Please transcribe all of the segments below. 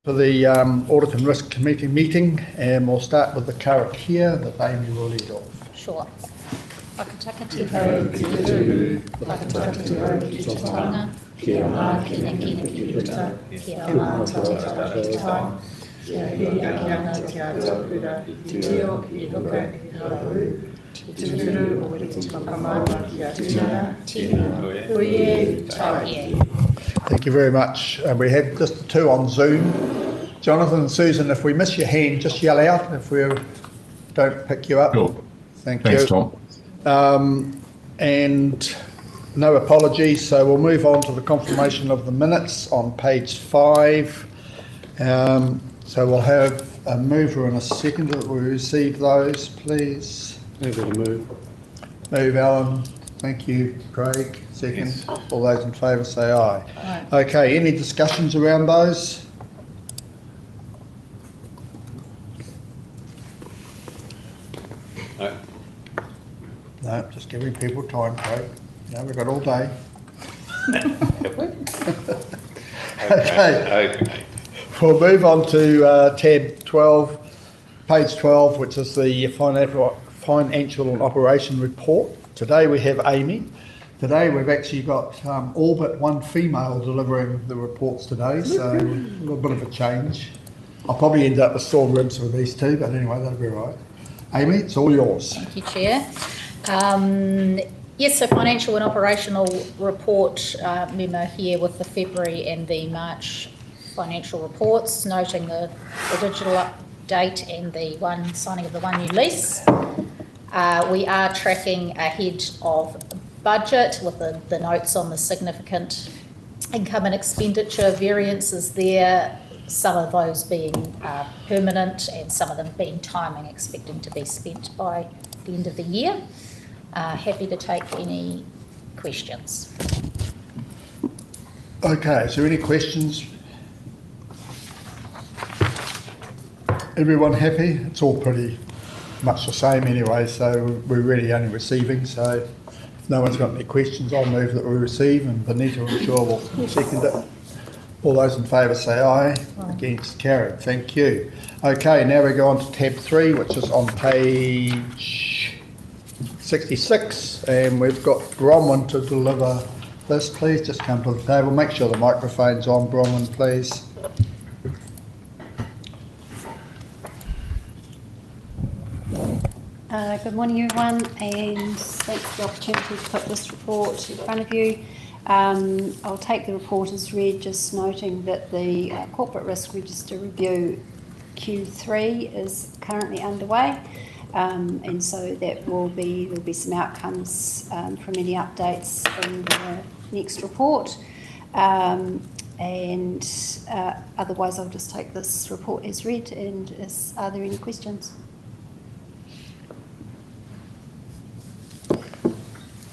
For the Audit and Risk Committee meeting, and we'll start with the karakia that Amy will lead off. Sure. Whakataka te hau ki utu, whakataka te hau ki te taonga, kia ngā kina ki uta, kia ngā tātata ki tāo, kia hiri ana ki a tōpura i te tio i hoka i hauru, i te turu o te whakamata ki a tūna, huie, tauie. Thank you very much. We have just the two on Zoom. Jonathan and Susan, if we miss your hand, just yell out if we don't pick you up. Sure. Thanks, you. Tom. And no apologies, so we'll move on to the confirmation of the minutes on page 5. So we'll have a mover and a seconder. Will we receive those, please? Move. Move, Alan. Thank you, Craig. Second. Yes. All those in favour say aye. Aye. Okay, any discussions around those? No. No, just giving people time, Craig. No, we've got all day. Okay. We'll move on to tab 12, page 12, which is the financial and operation report. Today we have Amy. Today we've actually got all but one female delivering the reports today, so a little bit of a change. I'll probably end up with sore ribs with these two, but anyway, that'll be right. Amy, it's all yours. Thank you, Chair. Yes, so financial and operational report memo here with the February and the March financial reports, noting the digital update and the signing of the one new lease. We are tracking ahead of budget with the notes on the significant income and expenditure variances there, some of those being permanent and some of them being timing, expecting to be spent by the end of the year. Happy to take any questions. Okay, is there any questions? Everyone happy? It's all pretty much the same anyway, so we're really only receiving, so if no one's got any questions, I'll move that we receive, and Benita, I'm sure, will second it. All those in favour say aye. Aye. Against, carried. Thank you. Okay, now we go on to tab 3, which is on page 66, and we've got Bronwyn to deliver this. Please just come to the table. Make sure the microphone's on, Bronwyn, please. Good morning, everyone, and thanks for the opportunity to put this report in front of you. I'll take the report as read, just noting that the Corporate Risk Register Review Q3 is currently underway, and so there'll be some outcomes from any updates in the next report. Otherwise, I'll just take this report as read. And are there any questions?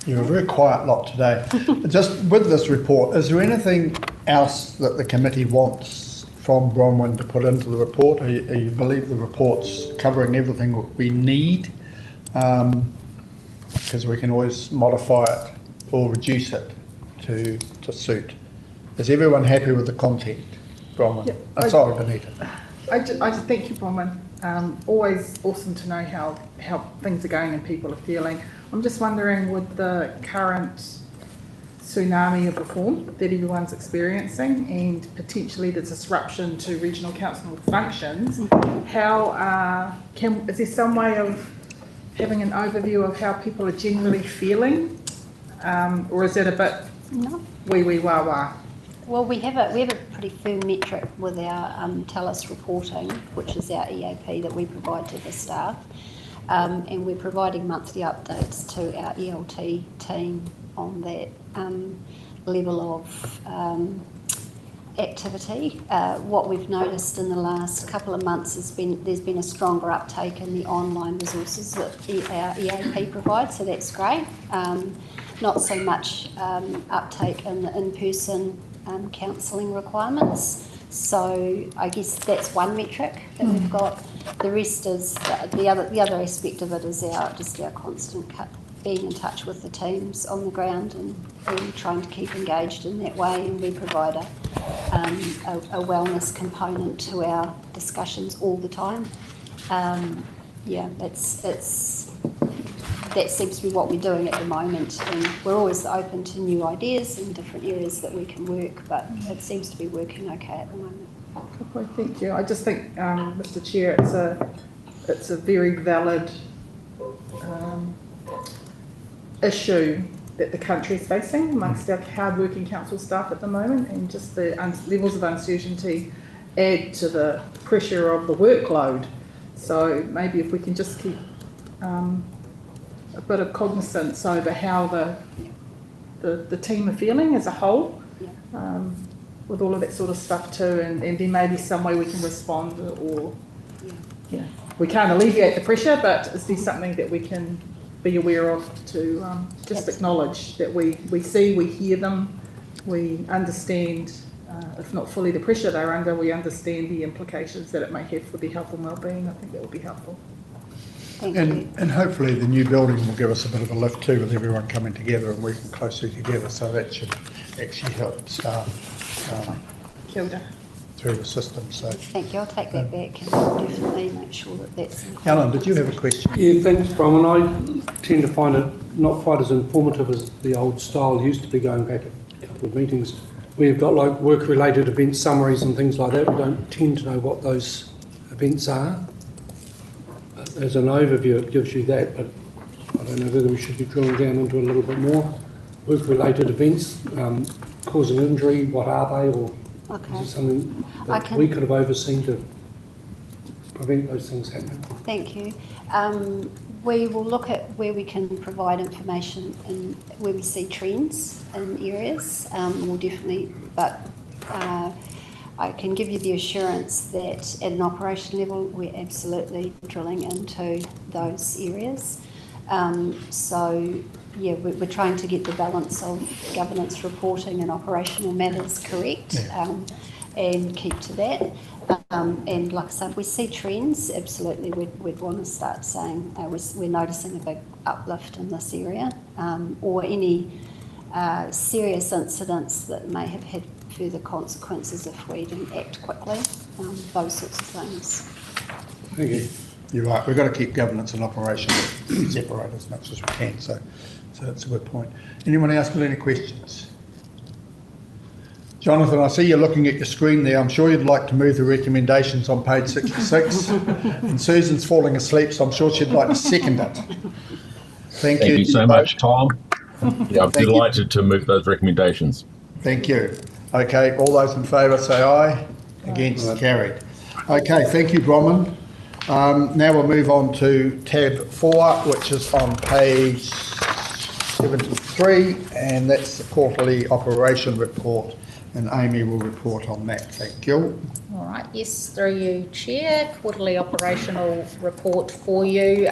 You're a very quiet lot today. Just with this report, is there anything else that the committee wants from Bronwyn to put into the report? Or you believe the report's covering everything we need? Because we can always modify it or reduce it to suit. Is everyone happy with the content, Bronwyn? Yeah, sorry, Benita. I just thank you, Bronwyn. Always awesome to know how things are going and people are feeling. I'm just wondering, with the current tsunami of reform that everyone's experiencing and potentially the disruption to regional council functions, is there some way of having an overview of how people are generally feeling, or is it a bit wee wah wah? Well, we have a pretty firm metric with our TELUS reporting, which is our EAP that we provide to the staff. And we're providing monthly updates to our ELT team on that level of activity. What we've noticed in the last couple of months has there's been a stronger uptake in the online resources that our EAP provides, so that's great. Not so much uptake in the in-person counselling requirements. So I guess that's one metric that we've got. The rest is the other aspect of it is our constant being in touch with the teams on the ground and trying to keep engaged in that way. And we provide a wellness component to our discussions all the time. Yeah, that seems to be what we're doing at the moment, and we're always open to new ideas and different areas that we can work, but it seems to be working okay at the moment. Okay, thank you. I just think, Mr. Chair, it's a very valid issue that the country is facing amongst our hard-working council staff at the moment, and just the levels of uncertainty add to the pressure of the workload. So maybe if we can just keep a bit of cognizance over how the team are feeling as a whole, with all of that sort of stuff too, and there may be some way we can respond, or we can't alleviate the pressure, but is there something that we can be aware of to just acknowledge that we see, we hear them, we understand, if not fully the pressure they're under, we understand the implications that it may have for their health and well-being. I think that would be helpful. Thank you. And hopefully the new building will give us a bit of a lift too, with everyone coming together and working closely together, so that should actually help staff Kia ora. through the system. So, Thank you. I'll take that back and definitely make sure that that's included. Alan, did you have a question? Yeah, thanks, Bronwyn. I tend to find it not quite as informative as the old style used to be, going back a couple of meetings. We've got like work-related event summaries and things like that. We don't tend to know what those events are. As an overview, it gives you that, but I don't know whether we should be drilling down into a little bit more. Work-related events, causing injury, what are they, or Okay. is it something that we could have overseen to prevent those things happening? Thank you. We will look at where we can provide information and where we see trends in areas. We'll definitely, but I can give you the assurance that at an operation level, we're absolutely drilling into those areas. So, yeah, we're trying to get the balance of governance reporting and operational matters correct, and keep to that. And like I said, we see trends, absolutely, we'd want to start saying we're noticing a big uplift in this area, or any serious incidents that may have had further consequences if we didn't act quickly, those sorts of things. Thank you. You're right, we've got to keep governance and operation separate as much as we can, so that's a good point. Anyone else got any questions? Jonathan, I see you're looking at your screen there. I'm sure you'd like to move the recommendations on page 66. And Susan's falling asleep, so I'm sure she'd like to second it. Thank you. Thank you so much, Tom. Yeah, I'm delighted to move those recommendations. Thank you. Okay, all those in favour say aye. Against, carried. Okay, thank you, Bronwyn. Now we'll move on to tab 4, which is on page 73, and that's the quarterly operation report, and Amy will report on that. Thank you. All right, yes, through you, Chair. Quarterly operational report for you,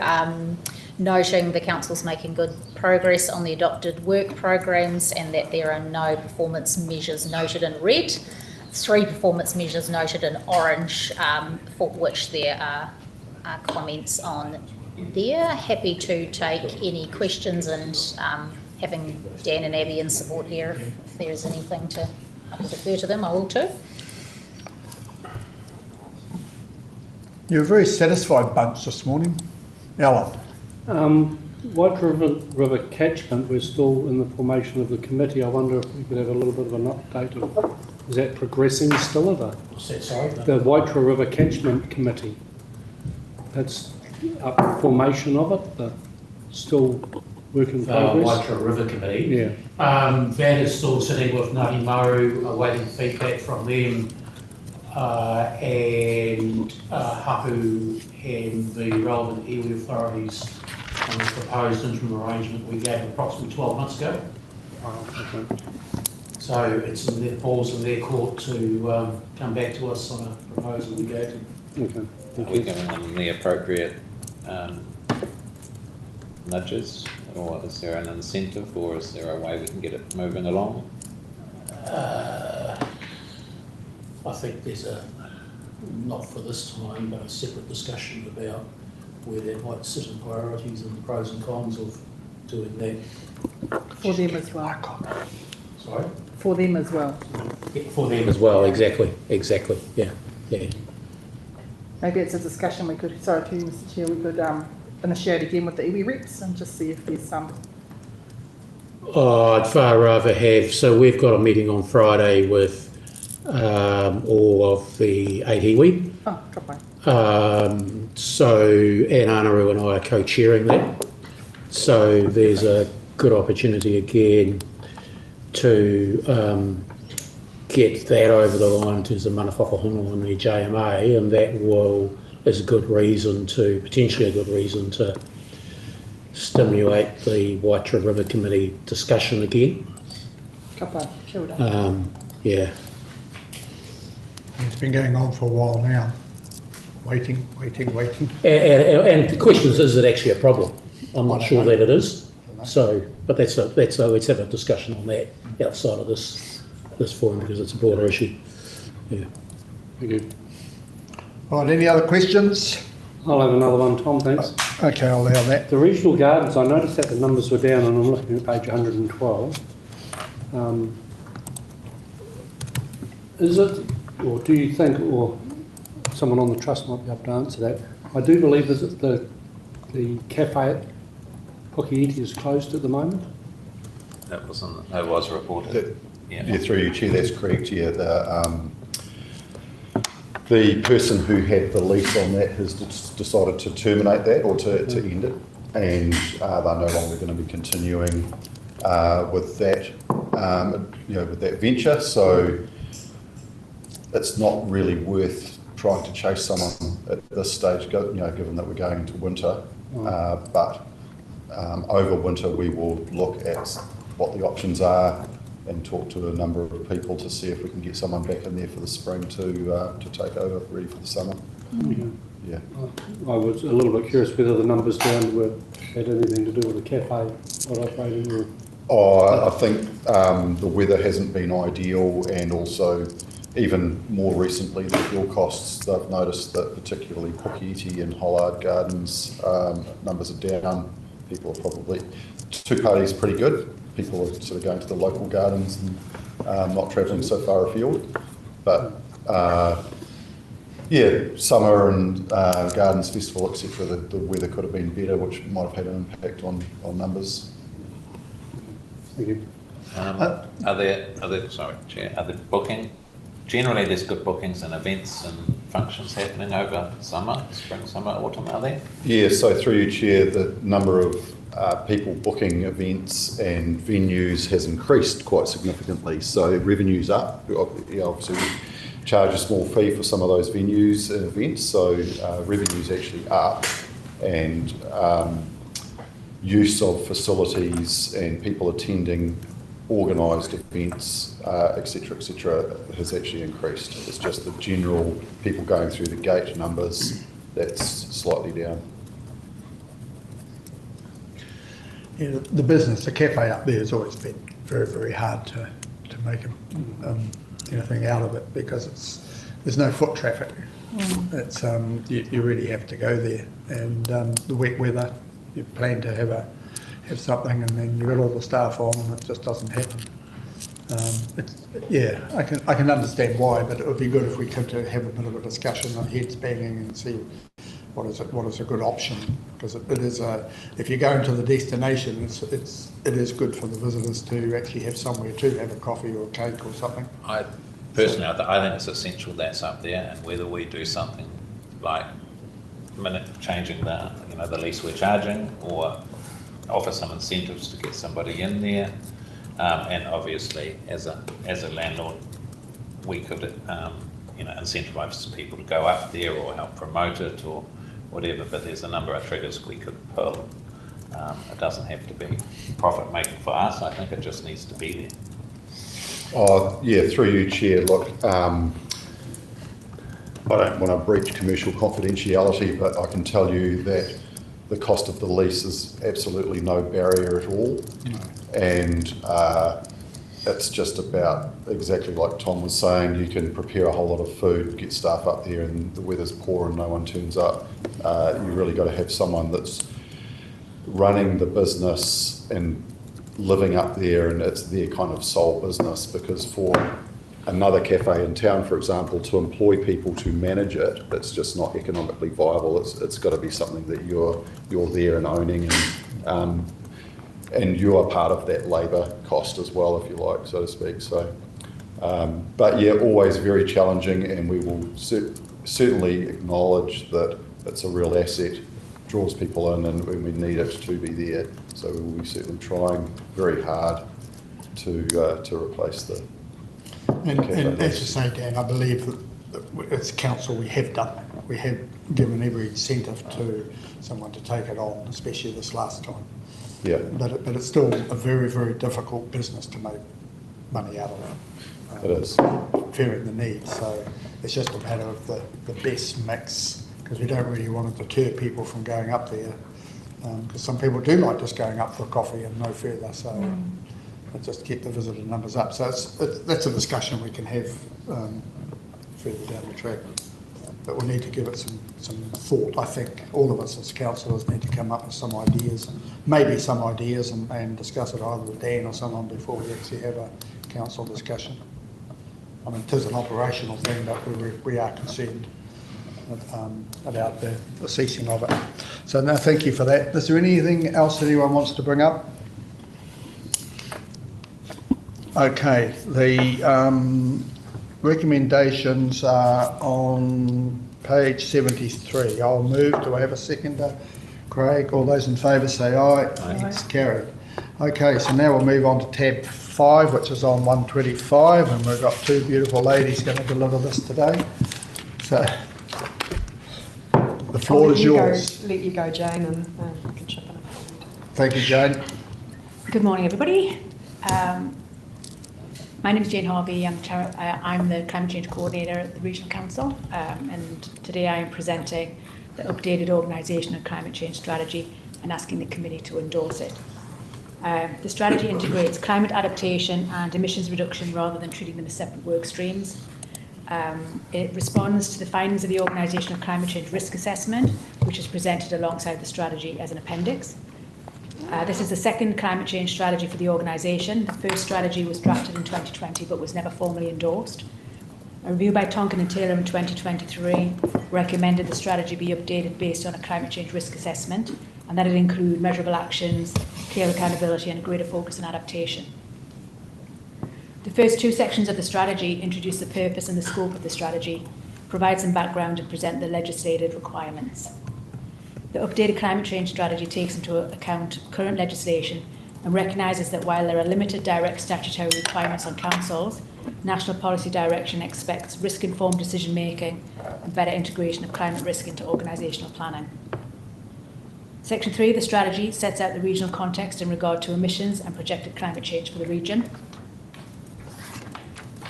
noting the Council's making good progress on the adopted work programs and that there are no performance measures noted in red. 3 performance measures noted in orange, for which there are comments on there. Happy to take any questions, and having Dan and Abby in support here, if there is anything to refer to them, I will too. You're a very satisfied bunch this morning. Alan. White River catchment, we're still in the formation of the committee. I wonder if we could have a little bit of an update of, is that progressing still? The White River catchment committee, that's up formation of it, but still work in progress. Waitara River Committee. Yeah. That is still sitting with Ngāti Maru, awaiting feedback from them, and Hapu and the relevant iwi authorities on the proposed interim arrangement we gave approximately 12 months ago. Oh, okay. So it's in their balls in their court to come back to us on a proposal we gave them. Okay. Are we giving them the appropriate nudges, or is there an incentive, or is there a way we can get it moving along? I think there's a, not for this time, but a separate discussion about where that might sit in priorities and the pros and cons of doing that. For them as well. Sorry? For them as well. For them as well. Exactly, yeah. Maybe it's a discussion we could, sorry to you, Mr Chair, we could initiate again with the iwi reps and just see if there's some. Oh, I'd far rather have, so we've got a meeting on Friday with all of the 8 iwi. Oh, ka pai. So Anne Anaru and I are co-chairing that. So there's a good opportunity again to get that over the line in terms of mana whakahono and the JMA, and that is a good reason to, potentially a good reason to stimulate the Waitara River Committee discussion again. Ka pai, kia ora. Yeah. It's been going on for a while now. Waiting. And the question is it actually a problem? I'm not sure that it is. So, but let's have a discussion on that outside of this forum because it's a broader issue. Yeah. Thank you. Right, any other questions? I'll have another one, Tom, thanks. Okay, I'll allow that. The regional gardens, I noticed that the numbers were down, and I'm looking at page 112. Is it, or do you think, or someone on the trust might be able to answer that, I do believe that the cafe at Pukeiti is closed at the moment? That was reported. Yeah, through you, Chair, that's correct. Yeah, the person who had the lease on that has decided to terminate that or to end it, and they're no longer going to be continuing with that, with that venture. So it's not really worth trying to chase someone at this stage, given that we're going into winter. But over winter, we will look at what the options are and talk to a number of people to see if we can get someone back in there for the spring to take over, ready for the summer. Yeah. I was a little bit curious whether the numbers down had anything to do with the cafe not operating. I think the weather hasn't been ideal, and also even more recently the fuel costs. They've noticed that particularly Pukeiti and Hollard Gardens numbers are down. People are probably, two parties pretty good. People are sort of going to the local gardens and not travelling so far afield. But summer and gardens festival, etc. The weather could have been better, which might have had an impact on numbers. Thank you. Are there booking? Generally, there's good bookings and events and functions happening over summer, spring, summer, autumn, are there? Yeah, so through you, Chair, the number of people booking events and venues has increased quite significantly. So revenue's up. Obviously, we charge a small fee for some of those venues and events, so revenue's actually up, and use of facilities and people attending organised events, etc., has actually increased. It's just the general people going through the gate numbers that's slightly down. Yeah, the business, the cafe up there has always been very, very hard to make anything out of it because there's no foot traffic. It's you really have to go there, and the wet weather, you plan to have something, and then you've got all the staff on, and it just doesn't happen. I can understand why, but it would be good if we could have a bit of a discussion on heads banging and see what is a good option, because it is if you're going to the destination, it is good for the visitors to actually have somewhere to have a coffee or a cake or something. I personally think it's essential that's up there, and whether we do something like changing the lease we're charging, or offer some incentives to get somebody in there, and obviously as a landlord we could incentivise people to go up there or help promote it or whatever, but there's a number of triggers we could pull. It doesn't have to be profit making for us. I think it just needs to be there. Through you, Chair, look, I don't want to breach commercial confidentiality, but I can tell you that the cost of the lease is absolutely no barrier at all. No. And it's just about exactly like Tom was saying, you can prepare a whole lot of food, get staff up there, and the weather's poor and no one turns up. You really got to have someone that's running the business and living up there, and it's their kind of sole business, because for another cafe in town, for example, to employ people to manage it, it's just not economically viable. It's got to be something that you're there and owning, and you are part of that labour cost as well, if you like, so to speak. So, but yeah, always very challenging, and we will certainly acknowledge that it's a real asset, draws people in, and we need it to be there. So we will be certainly trying very hard to replace the. And as you say, Dan, I believe that as council we have given every incentive to someone to take it on, especially this last time. Yeah. But it's still a very, very difficult business to make money out of. It is. Fearing the need, so it's just a matter of the best mix, because we don't really want to deter people from going up there, because some people do like just going up for coffee and no further, so let's just keep the visitor numbers up. So that's a discussion we can have further down the track, but we need to give it some thought. I think all of us as councillors need to come up with some ideas, and discuss it either with Dan or someone before we actually have a council discussion. I mean, it is an operational thing, but we are concerned about the ceasing of it. So no, thank you for that. Is there anything else anyone wants to bring up? Okay, the recommendations are on page 73. I'll move. Do I have a seconder? Craig, all those in favour say aye. Aye. It's carried. Okay, so now we'll move on to tab 5, which is on 125, and we've got two beautiful ladies going to deliver this today. So the floor is yours. Let you go, Jane, and I can chip in. Thank you, Jane. Good morning, everybody. My name is Jane Harvey. I'm the Climate Change Coordinator at the Regional Council, and today I am presenting the updated organisational climate change strategy and asking the committee to endorse it. The strategy integrates climate adaptation and emissions reduction rather than treating them as separate work streams. It responds to the findings of the organisational climate change risk assessment, which is presented alongside the strategy as an appendix. This is the second climate change strategy for the organisation. The first strategy was drafted in 2020 but was never formally endorsed. A review by Tonkin and Taylor in 2023 recommended the strategy be updated based on a climate change risk assessment, and that it include measurable actions, clear accountability and a greater focus on adaptation. The first two sections of the strategy introduce the purpose and the scope of the strategy, provide some background and present the legislative requirements. The updated climate change strategy takes into account current legislation and recognises that while there are limited direct statutory requirements on councils, national policy direction expects risk-informed decision-making and better integration of climate risk into organisational planning. Section 3 of the strategy sets out the regional context in regard to emissions and projected climate change for the region.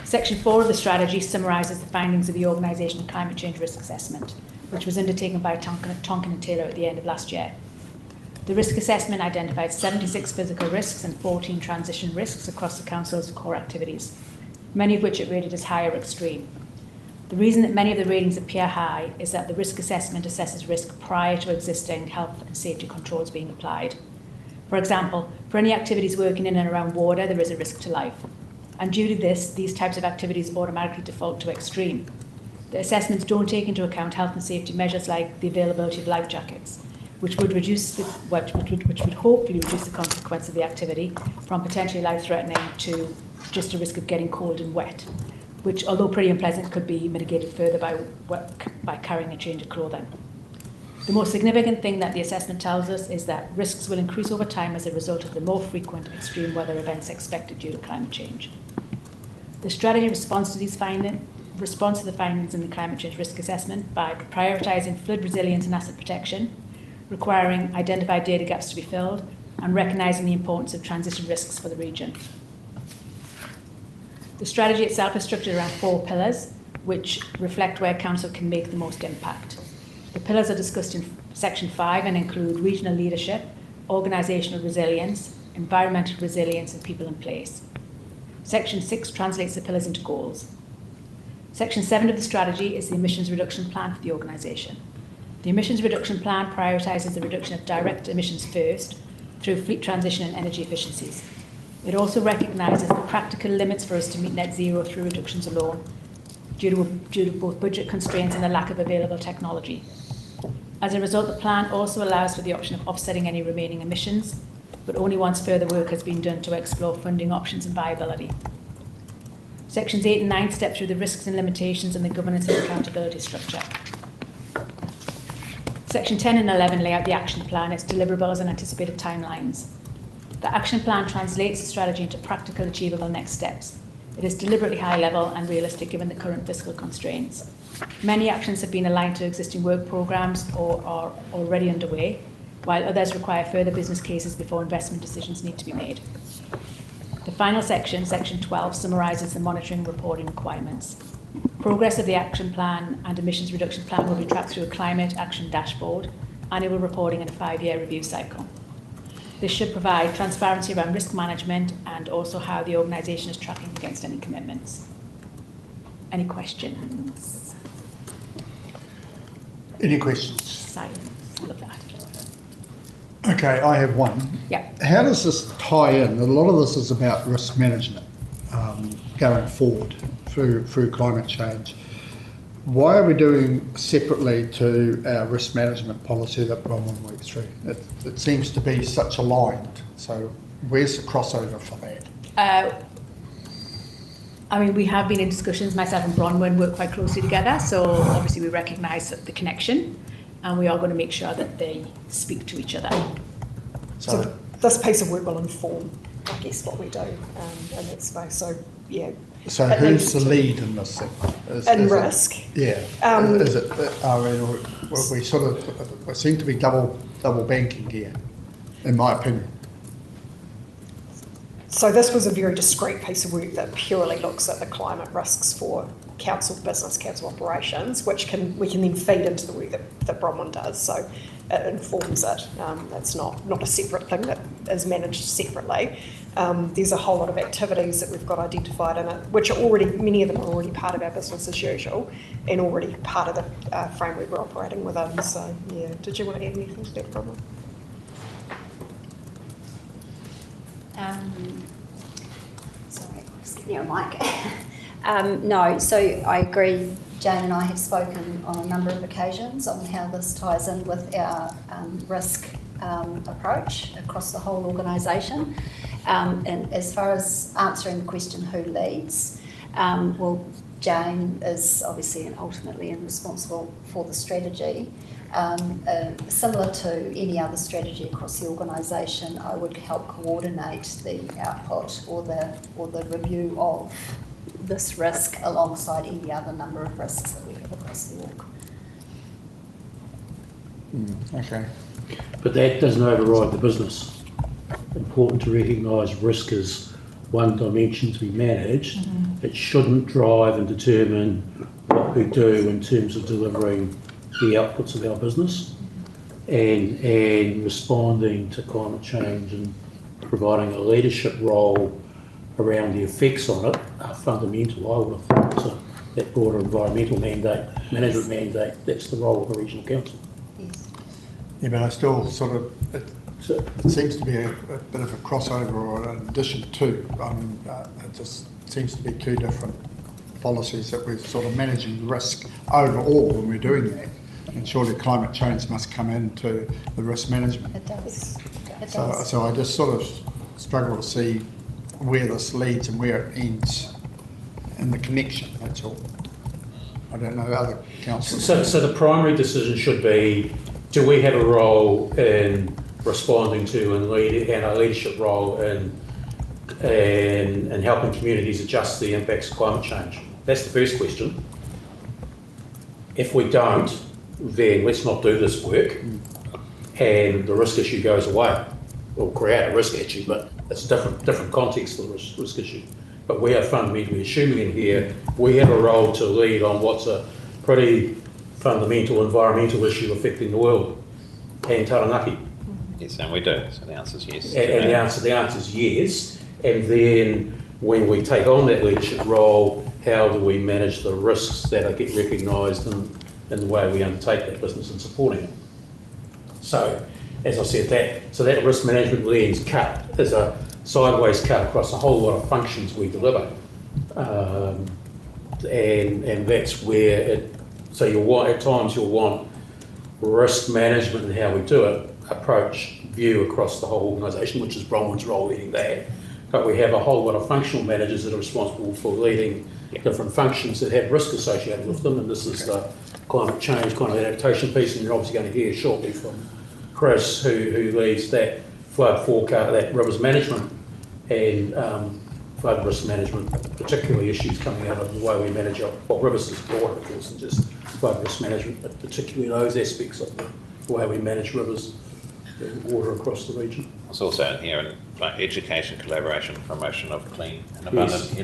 Section 4 of the strategy summarises the findings of the organisational climate change risk assessment, which was undertaken by Tonkin and Taylor at the end of last year. The risk assessment identified 76 physical risks and 14 transition risks across the Council's core activities, many of which it rated as high or extreme. The reason that many of the ratings appear high is that the risk assessment assesses risk prior to existing health and safety controls being applied. For example, for any activities working in and around water, there is a risk to life. And due to this, these types of activities automatically default to extreme. The assessments don't take into account health and safety measures like the availability of life jackets, which would hopefully reduce the consequence of the activity from potentially life-threatening to just a risk of getting cold and wet, which, although pretty unpleasant, could be mitigated further by carrying a change of clothing. The most significant thing that the assessment tells us is that risks will increase over time as a result of the more frequent extreme weather events expected due to climate change. The strategy responds to the findings in the climate change risk assessment by prioritising flood resilience and asset protection, requiring identified data gaps to be filled, and recognising the importance of transition risks for the region. The strategy itself is structured around 4 pillars, which reflect where Council can make the most impact. The pillars are discussed in Section 5 and include regional leadership, organisational resilience, environmental resilience, and people in place. Section 6 translates the pillars into goals. Section 7 of the strategy is the emissions reduction plan for the organisation. The emissions reduction plan prioritises the reduction of direct emissions first through fleet transition and energy efficiencies. It also recognises the practical limits for us to meet net zero through reductions alone, due to both budget constraints and the lack of available technology. As a result, the plan also allows for the option of offsetting any remaining emissions, but only once further work has been done to explore funding options and viability. Sections 8 and 9 step through the risks and limitations and the governance and accountability structure. Section 10 and 11 lay out the action plan, its deliverables and anticipated timelines. The action plan translates the strategy into practical, achievable next steps. It is deliberately high level and realistic given the current fiscal constraints. Many actions have been aligned to existing work programmes or are already underway, while others require further business cases before investment decisions need to be made. The final section, section 12, summarises the monitoring and reporting requirements. Progress of the action plan and emissions reduction plan will be tracked through a climate action dashboard, annual reporting and a 5-year review cycle. This should provide transparency around risk management and also how the organisation is tracking against any commitments. Any questions? Any questions? Silence. I love that. Okay, I have one. Yeah. How does this tie in? A lot of this is about risk management going forward through climate change. Why are we doing separately to our risk management policy that Bronwyn worked through? It seems to be such aligned. So where's the crossover for that? I mean, we have been in discussions, myself and Bronwyn work quite closely together, so obviously we recognise the connection and we are going to make sure that they speak to each other. So this piece of work will inform, I guess, what we do in that space. So, yeah. So who's the lead in this thing? In risk? Yeah. Is it, I mean, we sort of, we seem to be double banking here, in my opinion. So this was a very discrete piece of work that purely looks at the climate risks for council business, council operations, which we can then feed into the work that Bronwyn does. So it informs it. It's not a separate thing that is managed separately. There's a whole lot of activities that we've got identified in it, which are already, many of them are already part of our business as usual and already part of the framework we're operating within. So yeah, did you want to add anything to that, Bronwyn? Sorry, just give me a mic. No, so I agree. Jane and I have spoken on a number of occasions on how this ties in with our risk approach across the whole organisation. And as far as answering the question who leads, well, Jane is obviously and ultimately responsible for the strategy. Similar to any other strategy across the organisation, I would help coordinate the output or the review of this risk alongside any other number of risks that we have across the org. Okay. But that doesn't override the business. Important to recognise risk as one dimension to be managed. Mm-hmm. It shouldn't drive and determine what we do in terms of delivering the outputs of our business and responding to climate change and providing a leadership role around the effects on it are fundamental. I would have thought to that broader environmental mandate, management mandate, that's the role of a regional council. Yes. Yeah, but I still sort of, it seems to be a bit of a crossover or an addition to. It just seems to be two different policies that we're sort of managing risk overall when we're doing that. And surely climate change must come into the risk management. It does. So I just sort of struggle to see where this leads and where it ends and the connection, that's all. I don't know other councillors. So the primary decision should be, do we have a role in responding to and a leadership role in helping communities adjust to the impacts of climate change? That's the first question. If we don't, then let's not do this work and the risk issue goes away. We'll create a risk issue, but it's a different context for the risk issue. But we are fundamentally assuming in here we have a role to lead on what's a pretty fundamental environmental issue affecting the world and Taranaki. Yes, and we do. So the answer is yes. And the answer is yes. And then when we take on that leadership role, how do we manage the risks that get recognised in the way we undertake that business and supporting it? So, as I said, that risk management lens cut is sideways cut across a whole lot of functions we deliver. And that's where it, so you'll want, at times you'll want risk management and how we do it, approach, view across the whole organisation, which is Bronwyn's role leading that. But we have a whole lot of functional managers that are responsible for leading different functions that have risk associated with them, and this is the climate change, climate adaptation piece, and you're obviously going to hear shortly from Chris, who leads that flood forecast, that rivers management and flood risk management, particularly issues coming out of the way we manage our, well, rivers is broader, of course, than just flood risk management, but particularly those aspects of the way we manage rivers and water across the region. It's also in here, like education, collaboration, promotion of clean and abundant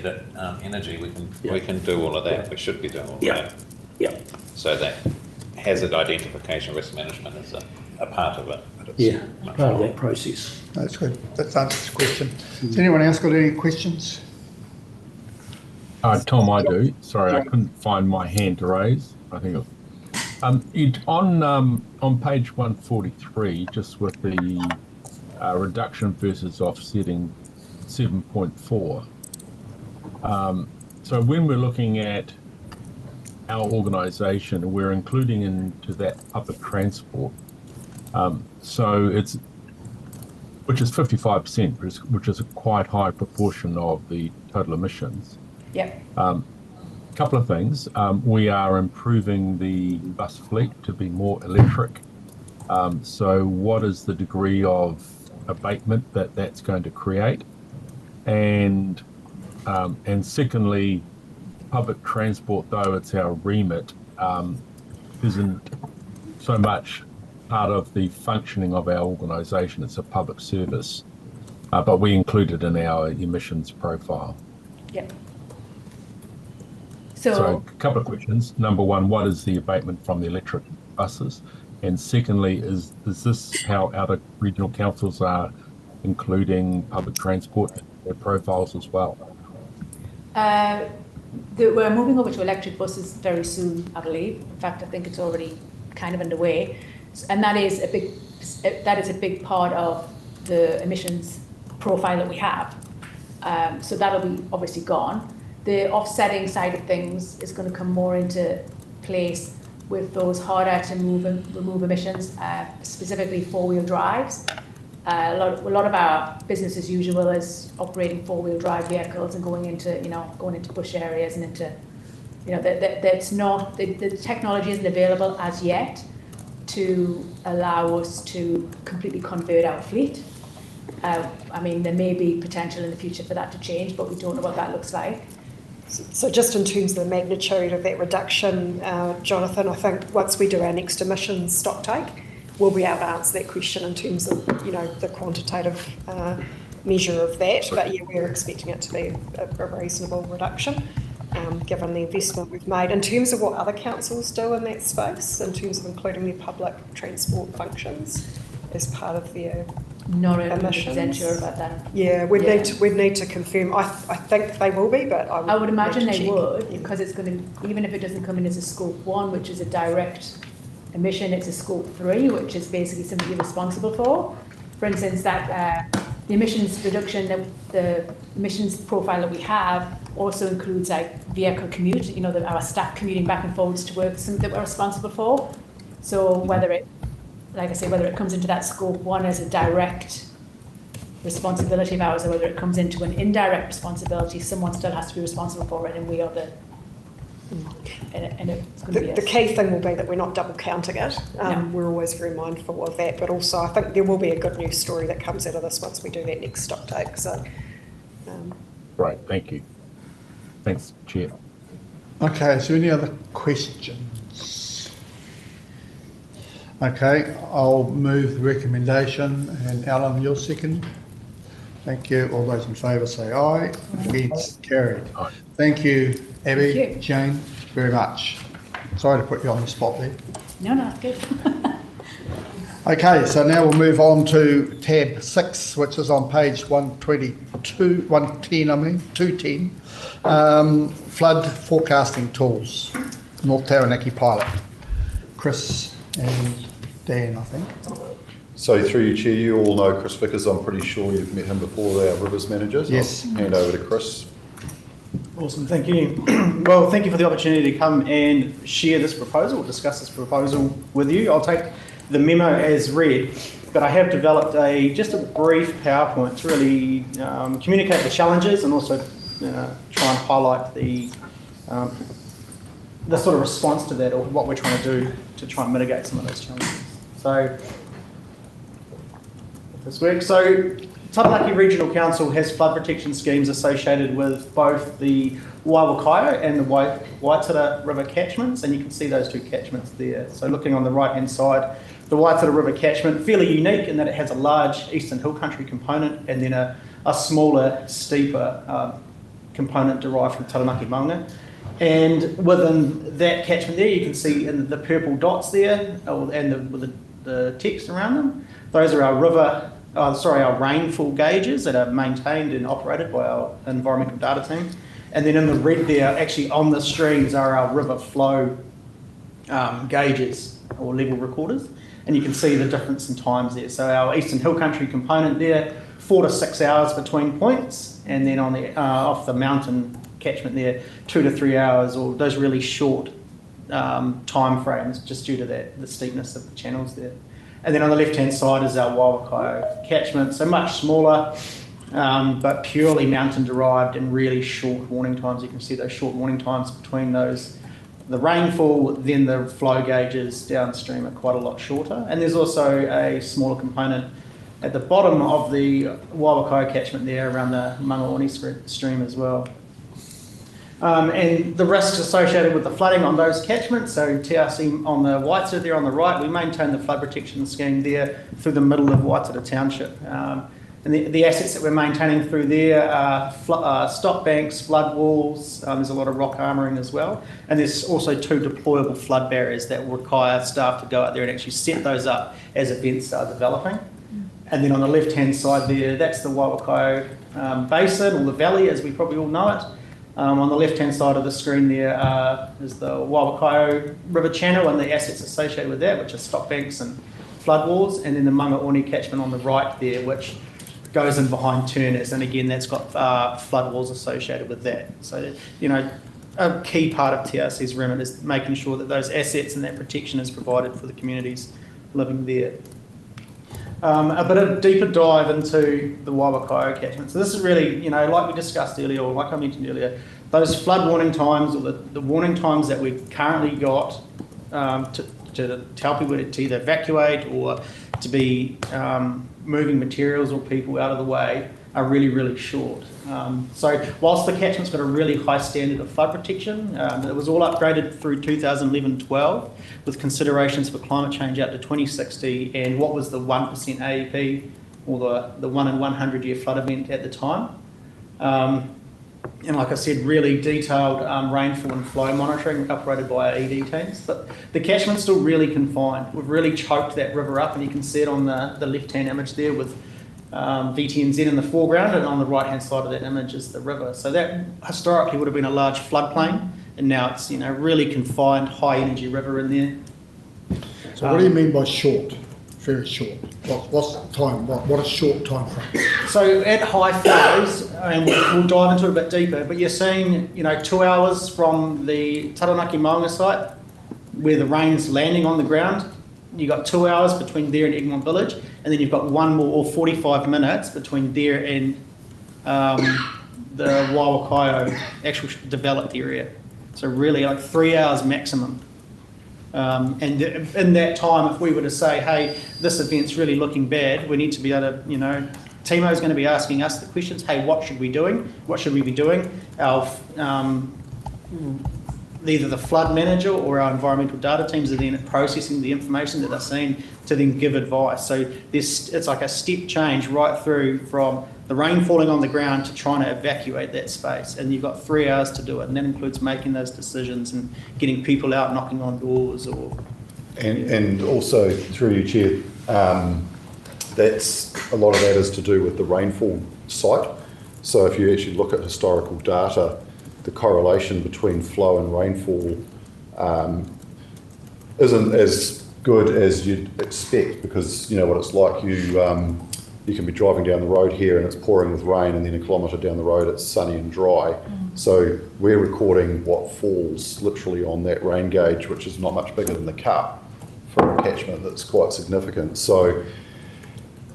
energy. We can do all of that. Yeah. We should be doing all of Yeah. that. Yeah. So that hazard identification, risk management is a part of it. But it's Yeah, much part of more. that process. That's good. That answers the question. Has anyone else got any questions? Tom, I do. Sorry, I couldn't find my hand to raise. I think it was, on page 143, just with the reduction versus offsetting 7.4. So when we're looking at our organisation, we're including into that public transport. So it's, which is 55%, which is a quite high proportion of the total emissions. Yep. Couple of things. We are improving the bus fleet to be more electric. So what is the degree of abatement that that's going to create? And secondly, public transport, though it's our remit, isn't so much part of the functioning of our organisation. It's a public service, but we include it in our emissions profile. Yep. So a couple of questions. Number one, what is the abatement from the electric buses? And secondly, is this how other regional councils are including public transport in their profiles as well? We're moving over to electric buses very soon, I believe. In fact, I think it's already kind of underway. And that is a big part of the emissions profile that we have. So that'll be obviously gone. The offsetting side of things is going to come more into place with those harder to remove emissions, specifically four-wheel drives. A lot of our business as usual is operating four-wheel drive vehicles and going into bush areas and into, that's not, the technology isn't available as yet to allow us to completely convert our fleet. I mean, there may be potential in the future for that to change, but we don't know what that looks like. So just in terms of the magnitude of that reduction, Jonathan, I think once we do our next emissions stock take, we'll be able to answer that question in terms of, the quantitative measure of that. But yeah, we're expecting it to be a reasonable reduction, given the investment we've made. In terms of what other councils do in that space, in terms of including their public transport functions as part of their Not emissions. 100% sure about that. Yeah, we'd need to confirm. I think they will be, but I would imagine they check. would, because it's going to, even if it doesn't come in as a scope 1, which is a direct emission, it's a scope 3, which is basically something you're responsible for. For instance, that the emissions reduction, the emissions profile that we have also includes like vehicle commute, our staff commuting back and forwards to work, something that we're responsible for. So whether it comes into that scope 1 as a direct responsibility of ours, or whether it comes into an indirect responsibility, someone still has to be responsible for it, and we are and it's going to be the key thing will be that we're not double counting it. We're always very mindful of that, but also I think there will be a good news story that comes out of this once we do that next stock take. So, Right, thank you. Thanks, Chair. Okay, is there any other questions? Okay, I'll move the recommendation, and Alan, your second. Thank you. All those in favour say aye. Against, carried. Aye. Thank you, Abby, Thank you. Jane, very much. Sorry to put you on the spot there. No, it's good. Okay, so now we'll move on to tab 6, which is on page 210, flood forecasting tools, North Taranaki pilot. Chris and Dan, I think. So through you, Chair, you all know Chris Vickers. I'm pretty sure you've met him before, our Rivers Manager. So Yes. I'll hand over to Chris. Awesome, thank you. Well, thank you for the opportunity to come and share this proposal, discuss this proposal with you. I'll take the memo as read, but I have developed just a brief PowerPoint to really communicate the challenges and also try and highlight the sort of response to that, or what we're trying to do to try and mitigate some of those challenges. So, this works. So, Taranaki Regional Council has flood protection schemes associated with both the Waiwakaio and the Waitara River catchments, and you can see those two catchments there. So looking on the right-hand side, the Waitara River catchment, fairly unique in that it has a large Eastern Hill Country component and then a smaller, steeper component derived from Taranaki Maunga. And within that catchment there, you can see in the purple dots there, and with the text around them, those are our rainfall gauges that are maintained and operated by our environmental data team. And then in the red there, actually on the streams, are our river flow gauges or level recorders. And you can see the difference in times there. So our Eastern Hill Country component there, 4 to 6 hours between points. And then on the off the mountain catchment there, 2 to 3 hours, or those really short time frames just due to the steepness of the channels there. And then on the left-hand side is our Waiwakaio catchment, so much smaller, but purely mountain-derived and really short warning times. You can see those short warning times between those. The rainfall, then the flow gauges downstream are quite a lot shorter. And there's also a smaller component at the bottom of the Waiwakaio catchment there around the Mangaoni stream as well. And the risks associated with the flooding on those catchments, so TRC on the Waitara there on the right, we maintain the flood protection scheme there through the middle of Waitara Township. And the assets that we're maintaining through there are stop banks, flood walls, there's a lot of rock armouring as well, and there's also 2 deployable flood barriers that will require staff to go out there and actually set those up as events start developing. And then on the left-hand side there, that's the Waiwakaio Basin, or the valley as we probably all know it. On the left-hand side of the screen there is the Waiwakaio River Channel and the assets associated with that, which are stop banks and flood walls, and then the Mangaoni catchment on the right there, which goes in behind Turners, and again, that's got flood walls associated with that. So, you know, a key part of TRC's remit is making sure that those assets and that protection is provided for the communities living there. A bit of a deeper dive into the Waiwakaio catchment. So this is really, you know, like we discussed earlier, or like I mentioned earlier, those flood warning times, or the warning times that we've currently got to tell people to either evacuate or to be moving materials or people out of the way are really, really short. So whilst the catchment's got a really high standard of flood protection, it was all upgraded through 2011-12 with considerations for climate change out to 2060 and what was the 1% AEP, or the 1 in 100 year flood event at the time. And like I said, really detailed rainfall and flow monitoring operated by our ED teams. But the catchment's still really confined. We've really choked that river up, and you can see it on the left-hand image there with VTNZ in the foreground, and on the right-hand side of that image is the river. So that historically would have been a large floodplain, and now it's, you know, really confined, high-energy river in there. So what do you mean by short? Very short. What's the time? What a short time frame? So at high flows, and we'll dive into it a bit deeper, but you're seeing, you know, 2 hours from the Taranaki Maunga site where the rain's landing on the ground. You've got 2 hours between there and Egmont Village, and then you've got 1 more, or 45 minutes between there and the Waiwakaio actual developed area. So really like 3 hours maximum. And in that time, if we were to say, hey, this event's really looking bad, we need to be able to, you know, Timo's going to be asking us the questions, hey, what should we be doing? Our either the flood manager or our environmental data teams are then processing the information that they're seeing to then give advice. So it's like a step change right through from the rain falling on the ground to trying to evacuate that space. And you've got 3 hours to do it. And that includes making those decisions and getting people out, knocking on doors. And also, through you, Chair, that's a lot of that is to do with the rainfall site. So if you actually look at historical data, the correlation between flow and rainfall isn't as good as you'd expect, because you know what it's like. You can be driving down the road here and it's pouring with rain, and then a kilometre down the road it's sunny and dry. So we're recording what falls literally on that rain gauge, which is not much bigger than the cup, for a catchment that's quite significant. So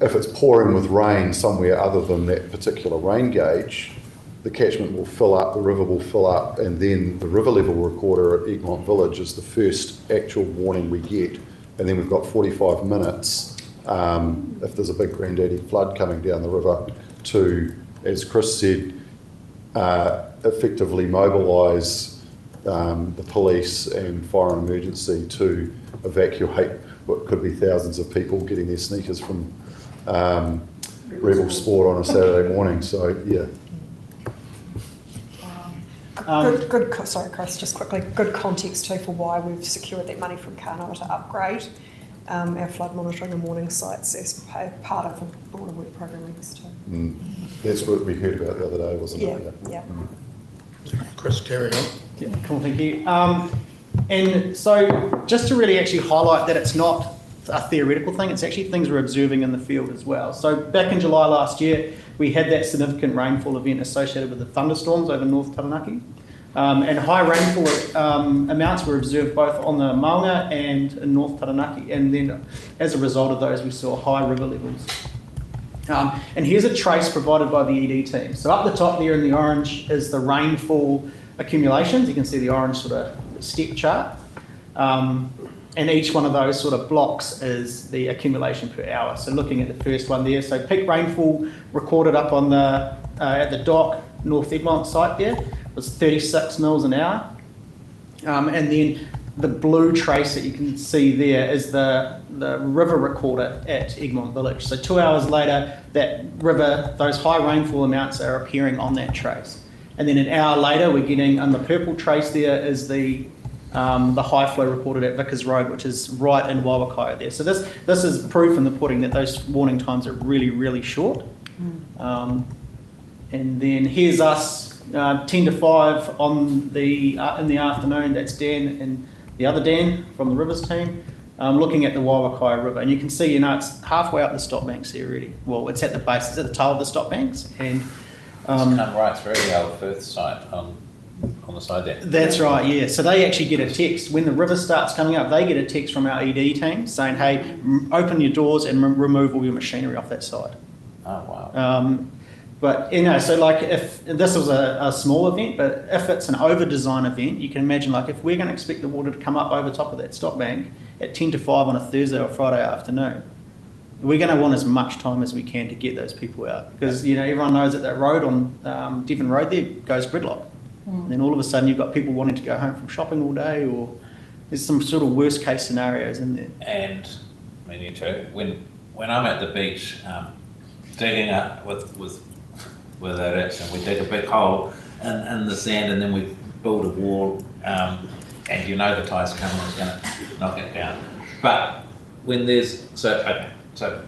if it's pouring with rain somewhere other than that particular rain gauge, the catchment will fill up, the river will fill up, and then the river level recorder at Egmont Village is the first actual warning we get. And then we've got 45 minutes if there's a big granddaddy flood coming down the river to, as Chris said, effectively mobilise the police and fire and emergency to evacuate what could be thousands of people getting their sneakers from Rebel Sport on a Saturday morning. So, yeah. Sorry, Chris, just quickly, good context too for why we've secured that money from Kānoa to upgrade our flood monitoring and warning sites as part of the broader work program release too. That's what we heard about the other day, wasn't it? Yeah. Chris, carry on. Yeah, cool, thank you. And so just to really actually highlight that it's not a theoretical thing, it's actually things we're observing in the field as well. So back in July last year, we had that significant rainfall event associated with the thunderstorms over North Taranaki. And high rainfall amounts were observed both on the Maunga and in North Taranaki. And then as a result of those, we saw high river levels. And here's a trace provided by the ED team. So up the top there in the orange is the rainfall accumulations. You can see the orange sort of step chart. And each one of those sort of blocks is the accumulation per hour. So looking at the first one there, so peak rainfall recorded up on the at the dock North Egmont site there was 36 mils an hour. And then the blue trace that you can see there is the river recorder at Egmont Village. So 2 hours later, that river, those high rainfall amounts are appearing on that trace. And then an hour later, we're getting, on the purple trace there is the high flow reported at Vickers Road, which is right in Waiwakaia there. So this is proof in the pudding that those warning times are really, really short. And then here's us, 10 to 5 on the in the afternoon. That's Dan and the other Dan from the Rivers team, looking at the Waiwakaia River. And you can see, it's halfway up the stop banks here already. Well, it's at the base, it's at the toe of the stop banks. And it's come right through the old Firth site on the side there. That's right, yeah. So they actually get a text. When the river starts coming up, they get a text from our ED team saying, hey, open your doors and remove all your machinery off that side. Oh, wow. But, so like if this was a small event, but if it's an over-design event, you can imagine like if we're going to expect the water to come up over top of that stop bank at 10 to 5 on a Thursday or Friday afternoon, we're going to want as much time as we can to get those people out. Because, everyone knows that that road on Devon Road there goes gridlock. And then all of a sudden you've got people wanting to go home from shopping all day, or there's some sort of worst case scenarios in there. And, I mean, you too, when I'm at the beach digging up with it, and we dig a big hole in the sand, and then we build a wall, and the tide's coming, it's going to knock it down. But when there's, so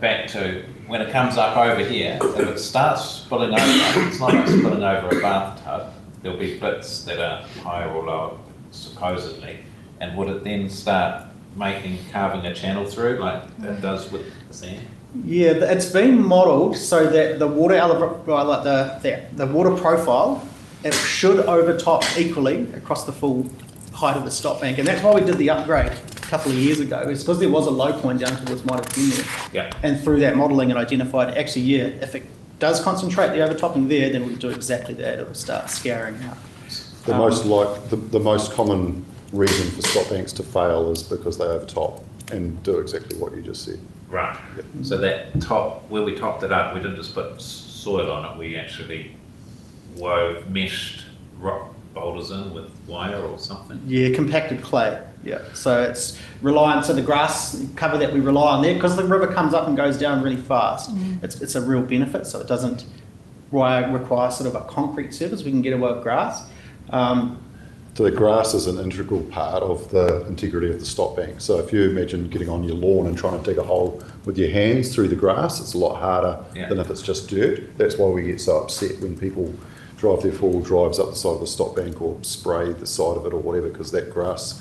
back to, when it comes up over here, if it starts spilling over, it's not like spilling over a bathtub, there'll be bits that are higher or lower, supposedly, and would it then start carving a channel through, like it does with the sand? Yeah, it's been modelled so that the water the water profile, it should overtop equally across the full height of the stop bank, and that's why we did the upgrade a couple of years ago. It's because there was a low point down towards might have been there. Yeah. And through that modelling, it identified actually, if it does concentrate the overtopping there, then we'll do exactly that. It will start scouring out. The most common reason for stop banks to fail is because they overtop and do exactly what you just said. Right. Yep. So that top, where we topped it up, we didn't just put soil on it, we actually meshed rock boulders in with wire or something? Yeah, compacted clay. Yeah. So it's reliant, so the grass cover that we rely on there, because the river comes up and goes down really fast, it's a real benefit. So it doesn't require sort of a concrete surface. We can get away with grass. So the grass is an integral part of the integrity of the stop bank. So if you imagine getting on your lawn and trying to dig a hole with your hands through the grass, it's a lot harder than if it's just dirt. That's why we get so upset when people drive their four-wheel drives up the side of the stop bank or spray the side of it or whatever, because that grass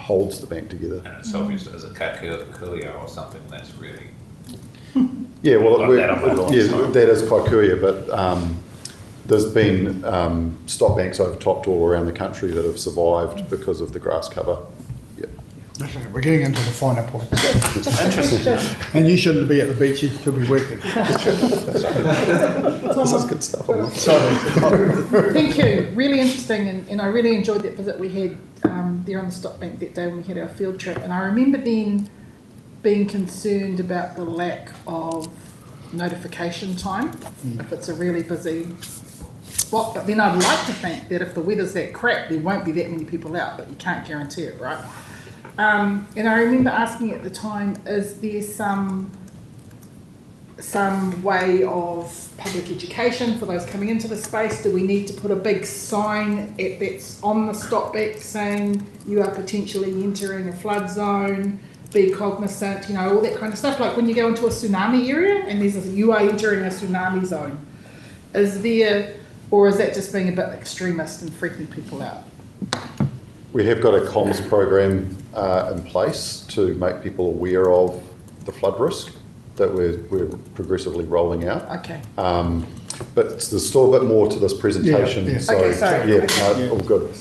holds the bank together. And it's obvious as a Kakuya or something that's really. Yeah, well, Got that on my list. yeah, that is Kaikuya, but there's been stock banks over topped all around the country that have survived because of the grass cover. Yeah. Okay, we're getting into the finer points. Interesting. And you shouldn't be at the beach, you should be working. This is good stuff. isn't it? Sorry. Thank you, really interesting, and I really enjoyed that visit we had there on the stock bank that day when we had our field trip, and I remember then being concerned about the lack of notification time, if it's a really busy spot, but then I'd like to think that if the weather's that crap, there won't be that many people out, but you can't guarantee it, right? And I remember asking at the time, is there some way of public education for those coming into the space? Do we need to put a big sign that's on the stop back saying you are potentially entering a flood zone, be cognizant, you know, all that kind of stuff, like when you go into a tsunami area and you are entering a tsunami zone. Is there, or is that just being a bit extremist and freaking people out? We have got a comms program in place to make people aware of the flood risk that we're progressively rolling out. Okay. But there's still a bit more to this presentation. Yeah. So, Okay, sorry. yeah, Okay. all good.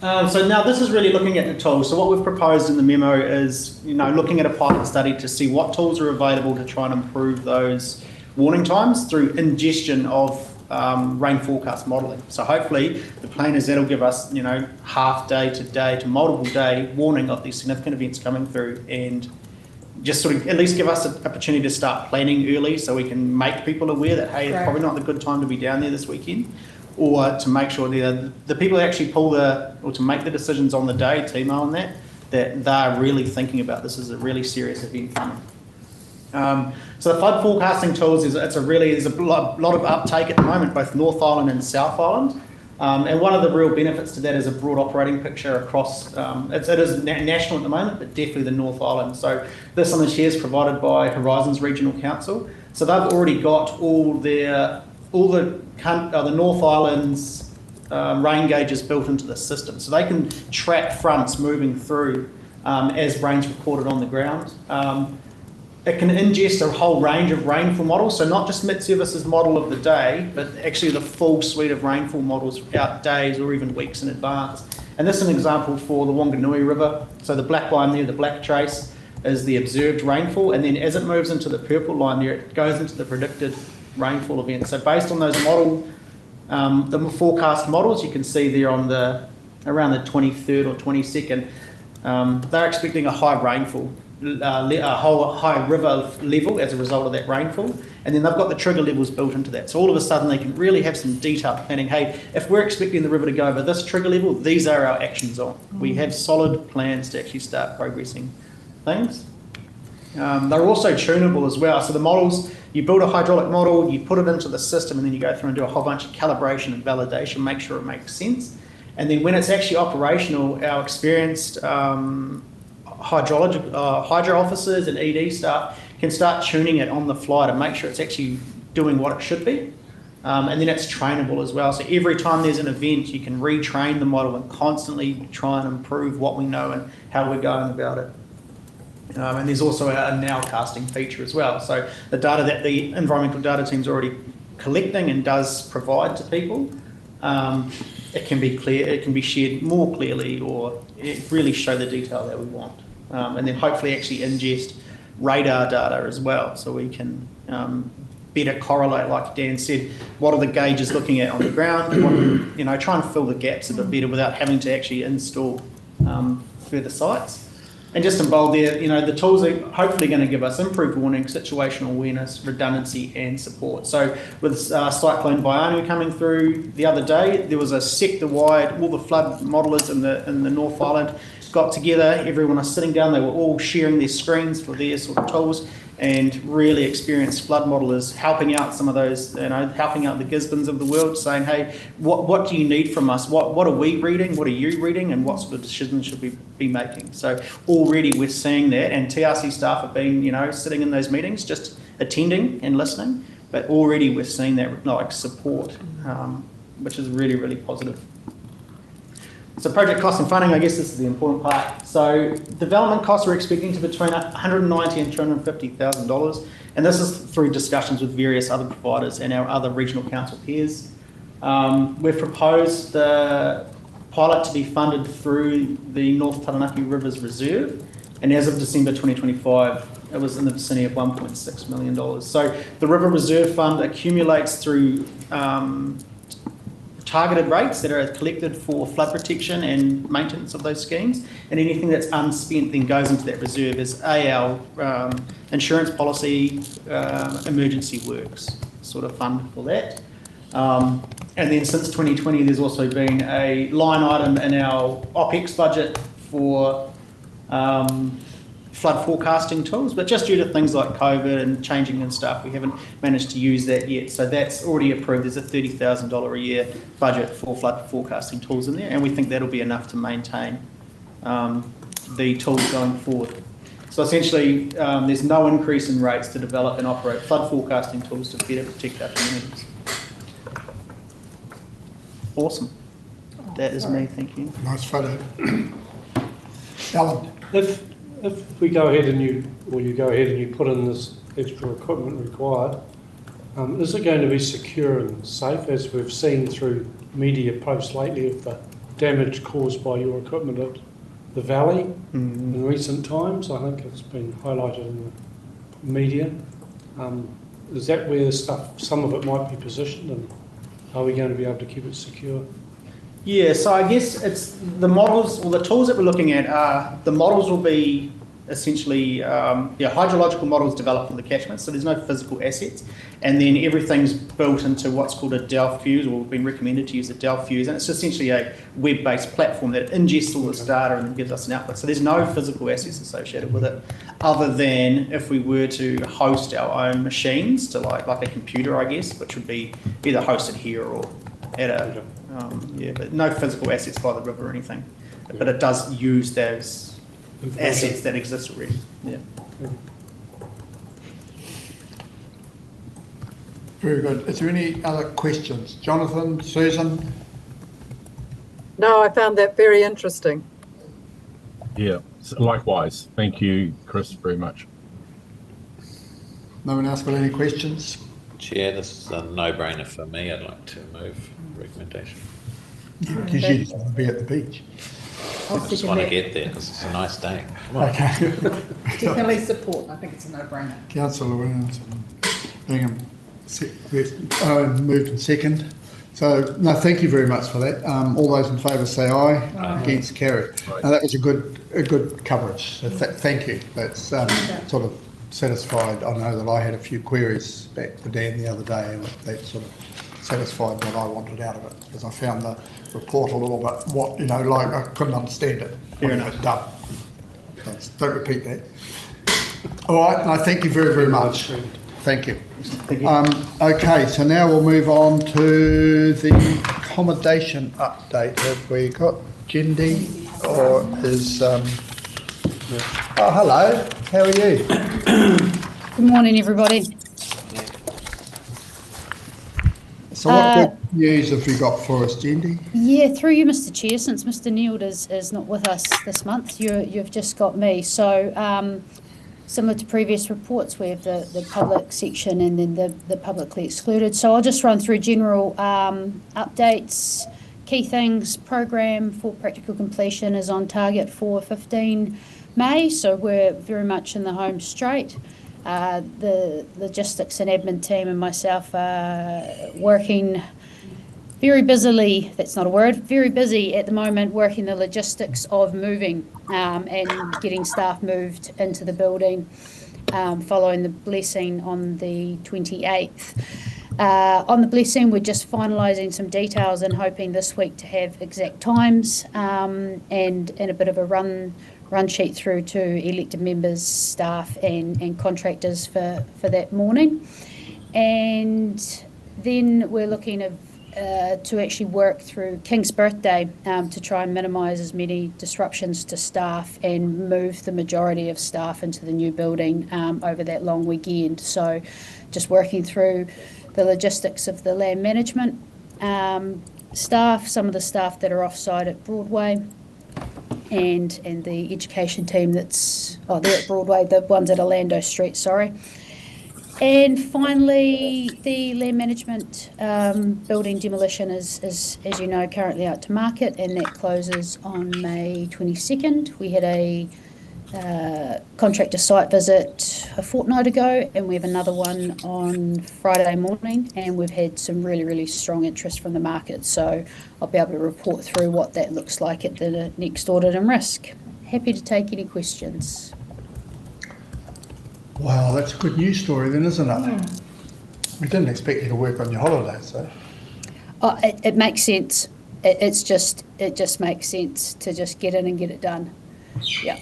So now this is really looking at the tools. So what we've proposed in the memo is, you know, looking at a pilot study to see what tools are available to try and improve those warning times through ingestion of rain forecast modelling. So hopefully the plan is that'll give us, you know, half day to multiple day warning of these significant events coming through, and just sort of at least give us an opportunity to start planning early so we can make people aware that, hey, it's probably not the good time to be down there this weekend, or to make sure the people that actually or to make the decisions on the day, Timo on that they're really thinking about this as a really serious event coming. So the flood forecasting tools there's a lot of uptake at the moment, both North Island and South Island. And one of the real benefits to that is a broad operating picture across, it is national at the moment, but definitely the North Island. So this on the shares provided by Horizons Regional Council. So they've already got all the North Island's rain gauges built into the system. So they can track fronts moving through as rain's recorded on the ground. It can ingest a whole range of rainfall models, so not just Mid-Services model of the day, but actually the full suite of rainfall models out days or even weeks in advance. And this is an example for the Wanganui River. So the black line there, the black trace, is the observed rainfall, and then as it moves into the purple line there, it goes into the predicted rainfall events. So based on those the forecast models, you can see there on around the 23rd or 22nd, they're expecting a high rainfall. A whole high river level as a result of that rainfall, and then they've got the trigger levels built into that. So all of a sudden they can really have some detailed planning. Hey, if we're expecting the river to go over this trigger level, these are our actions on. We have solid plans to actually start progressing things. They're also tunable as well. So the models, you build a hydraulic model, you put it into the system, and then you go through and do a whole bunch of calibration and validation, make sure it makes sense. And then when it's actually operational, our experienced hydro officers and ED staff can start tuning it on the fly to make sure it's actually doing what it should be. And then it's trainable as well. So every time there's an event, you can retrain the model and constantly try and improve what we know and how we're going about it. And there's also a nowcasting feature as well. So the data that the environmental data team's already collecting and does provide to people, it can be clear, it can be shared more clearly, or it really show the detail that we want. And then hopefully actually ingest radar data as well, so we can better correlate, like Dan said, what are the gauges looking at on the ground, try and fill the gaps a bit better without having to actually install further sites. And just in bold there, the tools are hopefully going to give us improved warning, situational awareness, redundancy and support. So with Cyclone Baianu coming through the other day, there was a sector-wide, all the flood modelers in the North Island got together, everyone was sitting down, they were all sharing their screens for their sort of tools, and really experienced flood modelers helping out some of those, helping out the Gisbornes of the world, saying, hey, what do you need from us? What are we reading? What are you reading? And what sort of decisions should we be making? So already we're seeing that, and TRC staff have been, sitting in those meetings, just attending and listening, but already we're seeing that support, which is really, really positive. So project costs and funding, I guess this is the important part. So development costs we're expecting to be between $190,000 and $250,000, and this is through discussions with various other providers and our other regional council peers. We've proposed the pilot to be funded through the North Taranaki Rivers Reserve, and as of December 2025, it was in the vicinity of $1.6 million. So the River Reserve Fund accumulates through targeted rates that are collected for flood protection and maintenance of those schemes, and anything that's unspent then goes into that reserve as our insurance policy, emergency works sort of fund for that. And then since 2020, there's also been a line item in our OPEX budget for flood forecasting tools, but just due to things like COVID and changing and stuff, we haven't managed to use that yet. So that's already approved. There's a $30,000 a year budget for flood forecasting tools in there, and we think that'll be enough to maintain the tools going forward. So essentially, there's no increase in rates to develop and operate flood forecasting tools to better protect our communities. Awesome. That is me, thank you. Nice photo. Alan? If we go ahead and you go ahead and you put in this extra equipment required, is it going to be secure and safe, as we've seen through media posts lately of the damage caused by your equipment at the Valley in recent times? I think it's been highlighted in the media. Is that where the stuff, some of it might be positioned, and are we going to be able to keep it secure? Yeah, so I guess it's the models, or the tools that we're looking at are, the models will be essentially hydrological models developed for the catchment, so there's no physical assets, and then everything's built into what's called a Delft fuse, or we've been recommended to use a Delft fuse, and it's essentially a web-based platform that ingests all this data and gives us an output. So there's no physical assets associated with it, other than if we were to host our own machines to like a computer, I guess, which would be either hosted here or at a but no physical assets by the river or anything. But it does use those assets that exist already. Yeah. Very good. Is there any other questions? Jonathan, Susan? No, I found that very interesting. Yeah, likewise. Thank you, Chris, very much. No one else got any questions? Chair, this is a no-brainer for me. I'd like to move recommendation. Because you just want to be at the beach. I just want to get there because it's a nice day. Come on. Okay. Definitely support. I think it's a no-brainer. Councillor Williams, Bingham, moved and second. So, no, thank you very much for that. All those in favour say aye. Against, carried. Now, that was a good coverage. So thank you. That's sort of satisfied. I know that I had a few queries back to Dan the other day, and that sort of satisfied what I wanted out of it, because I found the report a little bit, I couldn't understand it. Fair enough. Done. Don't repeat that. All right, no, thank you very, very much. Thank you. Thank you. Okay, so now we'll move on to the accommodation update. Have we got Jindy, or is... Oh, hello. How are you? Good morning, everybody. So what good news have you got for us, Jindy? Yeah, through you, Mr. Chair, since Mr. Neild is not with us this month, you've just got me. So similar to previous reports, we have the public section and then the publicly excluded. So I'll just run through general updates, key things. Program for practical completion is on target for 15 May, so we're very much in the home straight. The logistics and admin team and myself are working very busily, that's not a word, very busy at the moment, working the logistics of moving and getting staff moved into the building following the blessing on the 28th. On the blessing, we're just finalising some details and hoping this week to have exact times and a bit of a run sheet through to elected members, staff and contractors for that morning. And then we're looking to actually work through King's birthday to try and minimise as many disruptions to staff and move the majority of staff into the new building over that long weekend. So just working through the logistics of the land management. staff, some of the staff that are off-site at Broadway, and the education team that's, they're at Broadway, the ones at Orlando Street, sorry. And finally, the land management building demolition is, as you know, currently out to market, and that closes on May 22nd. We had a contractor site visit a fortnight ago, and we have another one on Friday morning, and we've had some really, really strong interest from the market. So I'll be able to report through what that looks like at the next audit and risk. Happy to take any questions. Wow, that's a good news story then, isn't it? We didn't expect you to work on your holidays, so. Oh, it makes sense. It just makes sense to just get in and get it done. Yeah.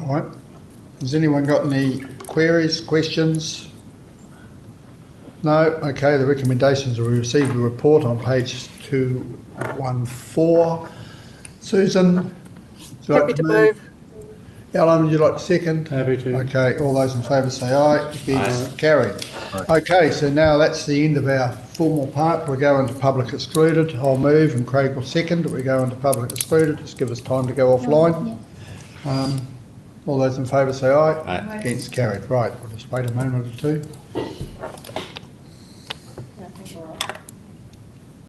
All right. Has anyone got any queries, questions? No? Okay, the recommendations are we received a report on page 214. Susan? Would you like Happy to move. Alan, would you like to second? Happy to. Okay, all those in favour say aye. Against, carried. Okay, so now that's the end of our formal part. We'll go into public excluded. I'll move and Craig will second. We go into public excluded. Just give us time to go offline. All those in favour say aye. Aye. Against, carried. Right, we'll just wait a moment or two.